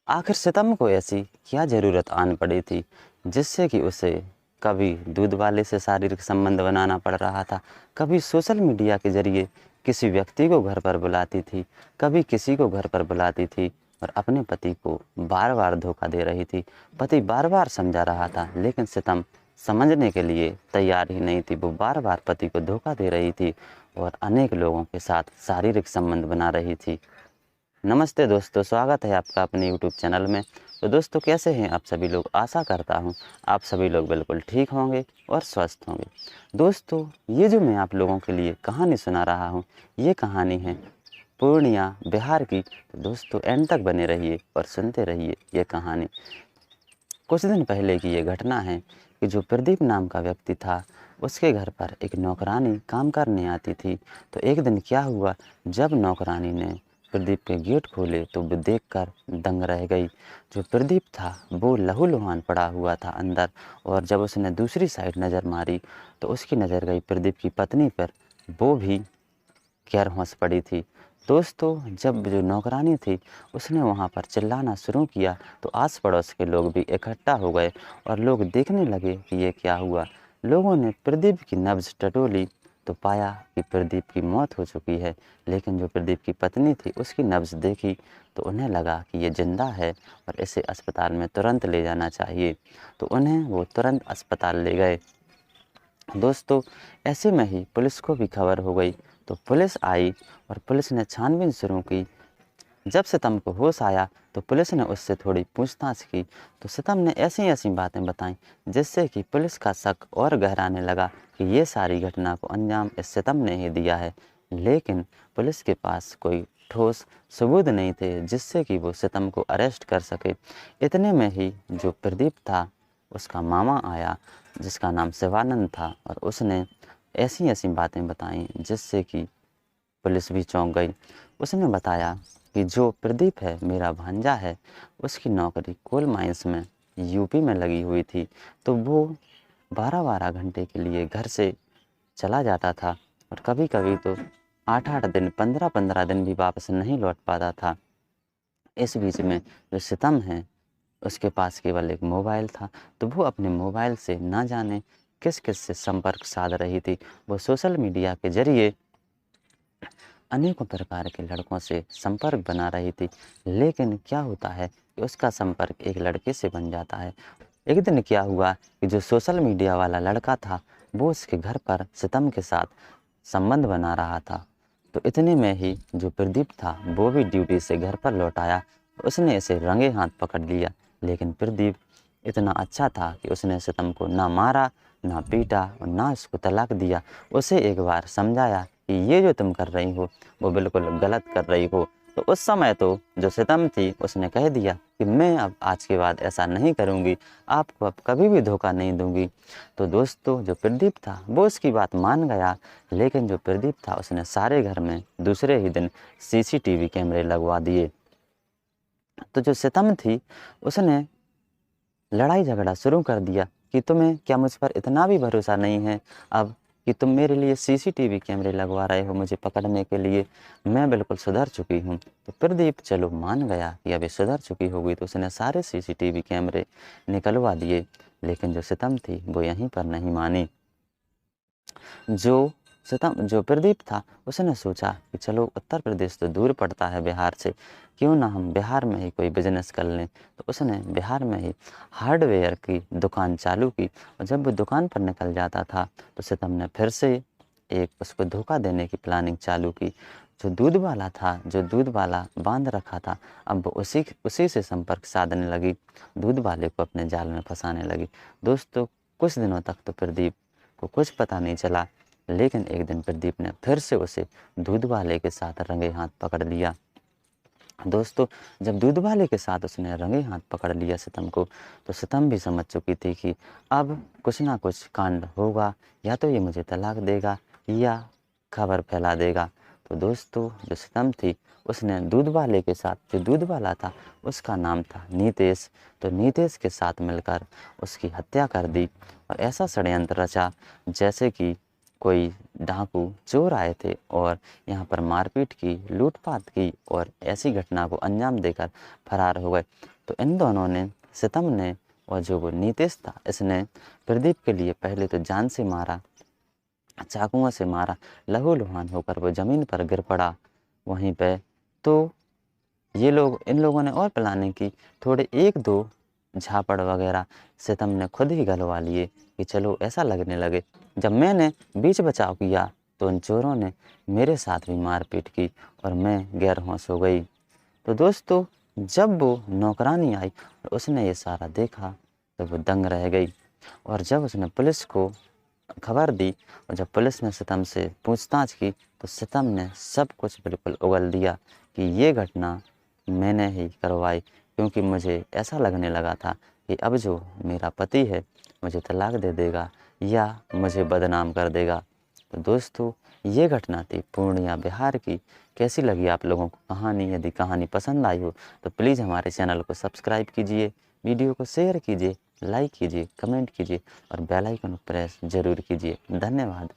आखिर सितम को ऐसी क्या ज़रूरत आन पड़ी थी जिससे कि उसे कभी दूध वाले से शारीरिक संबंध बनाना पड़ रहा था, कभी सोशल मीडिया के ज़रिए किसी व्यक्ति को घर पर बुलाती थी, कभी किसी को घर पर बुलाती थी और अपने पति को बार-बार धोखा दे रही थी। पति बार-बार समझा रहा था लेकिन सितम समझने के लिए तैयार ही नहीं थी। वो बार-बार पति को धोखा दे रही थी और अनेक लोगों के साथ शारीरिक संबंध बना रही थी। नमस्ते दोस्तों, स्वागत है आपका अपने यूट्यूब चैनल में। तो दोस्तों, कैसे हैं आप सभी लोग? आशा करता हूं आप सभी लोग बिल्कुल ठीक होंगे और स्वस्थ होंगे। दोस्तों, ये जो मैं आप लोगों के लिए कहानी सुना रहा हूं, ये कहानी है पूर्णिया बिहार की। तो दोस्तों, एंड तक बने रहिए और सुनते रहिए ये कहानी। कुछ दिन पहले की ये घटना है कि जो प्रदीप नाम का व्यक्ति था, उसके घर पर एक नौकरानी काम करने आती थी। तो एक दिन क्या हुआ, जब नौकरानी ने प्रदीप के गेट खोले तो वो देखकर दंग रह गई। जो प्रदीप था वो लहूलुहान पड़ा हुआ था अंदर, और जब उसने दूसरी साइड नज़र मारी तो उसकी नज़र गई प्रदीप की पत्नी पर। वो भी खैर होश पड़ी थी। दोस्तों, जब जो नौकरानी थी उसने वहाँ पर चिल्लाना शुरू किया तो आस पड़ोस के लोग भी इकट्ठा हो गए और लोग देखने लगे कि ये क्या हुआ। लोगों ने प्रदीप की नब्ज़ टटोली तो पाया कि प्रदीप की मौत हो चुकी है, लेकिन जो प्रदीप की पत्नी थी उसकी नब्ज़ देखी तो उन्हें लगा कि ये ज़िंदा है और इसे अस्पताल में तुरंत ले जाना चाहिए। तो उन्हें वो तुरंत अस्पताल ले गए। दोस्तों, ऐसे में ही पुलिस को भी खबर हो गई। तो पुलिस आई और पुलिस ने छानबीन शुरू की। जब सितम को होश आया तो पुलिस ने उससे थोड़ी पूछताछ की। तो सितम ने ऐसी ऐसी बातें बताईं जिससे कि पुलिस का शक और गहराने लगा कि ये सारी घटना को अंजाम इस सितम ने ही दिया है। लेकिन पुलिस के पास कोई ठोस सबूत नहीं थे जिससे कि वो सितम को अरेस्ट कर सके। इतने में ही जो प्रदीप था उसका मामा आया, जिसका नाम शिवानंद था, और उसने ऐसी ऐसी बातें बताईं जिससे कि पुलिस भी चौंक गई। उसने बताया कि जो प्रदीप है मेरा भांजा है, उसकी नौकरी कोल माइंस में यूपी में लगी हुई थी। तो वो 12-12 घंटे के लिए घर से चला जाता था और कभी-कभी तो 8-8 दिन, 15-15 दिन भी वापस नहीं लौट पाता था। इस बीच में जो सितम है उसके पास केवल एक मोबाइल था, तो वो अपने मोबाइल से ना जाने किस-किस से संपर्क साध रही थी। वो सोशल मीडिया के ज़रिए अनेकों प्रकार के लड़कों से संपर्क बना रही थी। लेकिन क्या होता है कि उसका संपर्क एक लड़के से बन जाता है। एक दिन क्या हुआ कि जो सोशल मीडिया वाला लड़का था, वो उसके घर पर सितम के साथ संबंध बना रहा था। तो इतने में ही जो प्रदीप था वो भी ड्यूटी से घर पर लौट आया। उसने इसे रंगे हाथ पकड़ लिया, लेकिन प्रदीप इतना अच्छा था कि उसने सितम को ना मारा, ना पीटा और ना उसको तलाक दिया। उसे एक बार समझाया कि ये जो तुम कर रही हो वो बिल्कुल गलत कर रही हो। तो उस समय तो जो सितम थी उसने कह दिया कि मैं अब आज के बाद ऐसा नहीं करूँगी, आपको अब कभी भी धोखा नहीं दूँगी। तो दोस्तों, जो प्रदीप था वो उसकी बात मान गया, लेकिन जो प्रदीप था उसने सारे घर में दूसरे ही दिन सीसीटीवी कैमरे लगवा दिए। तो जो सितम थी उसने लड़ाई झगड़ा शुरू कर दिया कि तुम्हें क्या मुझ पर इतना भी भरोसा नहीं है अब, कि तुम मेरे लिए सीसीटीवी कैमरे लगवा रहे हो मुझे पकड़ने के लिए। मैं बिल्कुल सुधर चुकी हूँ। तो प्रदीप चलो मान गया कि अभी सुधर चुकी होगी, तो उसने सारे सीसीटीवी कैमरे निकलवा दिए। लेकिन जो सितम थी वो यहीं पर नहीं मानी। जो प्रदीप था उसने सोचा कि चलो उत्तर प्रदेश तो दूर पड़ता है बिहार से, क्यों ना हम बिहार में ही कोई बिज़नेस कर लें। तो उसने बिहार में ही हार्डवेयर की दुकान चालू की, और जब वो दुकान पर निकल जाता था तो सितम ने फिर से एक उसको धोखा देने की प्लानिंग चालू की। जो दूध वाला था, जो दूध वाला बांध रखा था, अब वो उसी से संपर्क साधने लगी, दूध वाले को अपने जाल में फंसाने लगी। दोस्तों, कुछ दिनों तक तो प्रदीप को कुछ पता नहीं चला, लेकिन एक दिन प्रदीप ने फिर से उसे दूध वाले के साथ रंगे हाथ पकड़ लिया। दोस्तों, जब दूध वाले के साथ उसने रंगे हाथ पकड़ लिया सितम को, तो सितम भी समझ चुकी थी कि अब कुछ ना कुछ कांड होगा, या तो ये मुझे तलाक देगा या खबर फैला देगा। तो दोस्तों, जो सितम थी उसने दूध वाले के साथ, जो दूध वाला था उसका नाम था नीतेश, तो नीतेश के साथ मिलकर उसकी हत्या कर दी और ऐसा षड्यंत्र रचा जैसे कि कोई डाकू चोर आए थे और यहाँ पर मारपीट की, लूटपाट की और ऐसी घटना को अंजाम देकर फरार हो गए। तो इन दोनों ने, सितम ने और जो वो नीतीश था, इसने प्रदीप के लिए पहले तो जान से मारा, चाकुओं से मारा, लहूलुहान होकर वो ज़मीन पर गिर पड़ा वहीं पे। तो इन लोगों ने और प्लानिंग की, थोड़े 1-2 झापड़ वगैरह सितम ने खुद ही गलवा लिए कि चलो ऐसा लगने लगे। जब मैंने बीच बचाव किया तो उन चोरों ने मेरे साथ भी मारपीट की और मैं गैर-होश हो गई। तो दोस्तों, जब वो नौकरानी आई और उसने ये सारा देखा तो वो दंग रह गई और जब उसने पुलिस को खबर दी और जब पुलिस ने सितम से पूछताछ की तो सितम ने सब कुछ बिल्कुल उगल दिया कि ये घटना मैंने ही करवाई, क्योंकि मुझे ऐसा लगने लगा था कि अब जो मेरा पति है मुझे तलाक दे देगा या मुझे बदनाम कर देगा। तो दोस्तों, ये घटना थी पूर्णिया बिहार की। कैसी लगी आप लोगों को कहानी? यदि कहानी पसंद आई हो तो प्लीज़ हमारे चैनल को सब्सक्राइब कीजिए, वीडियो को शेयर कीजिए, लाइक कीजिए, कमेंट कीजिए और बेल आइकन प्रेस ज़रूर कीजिए। धन्यवाद।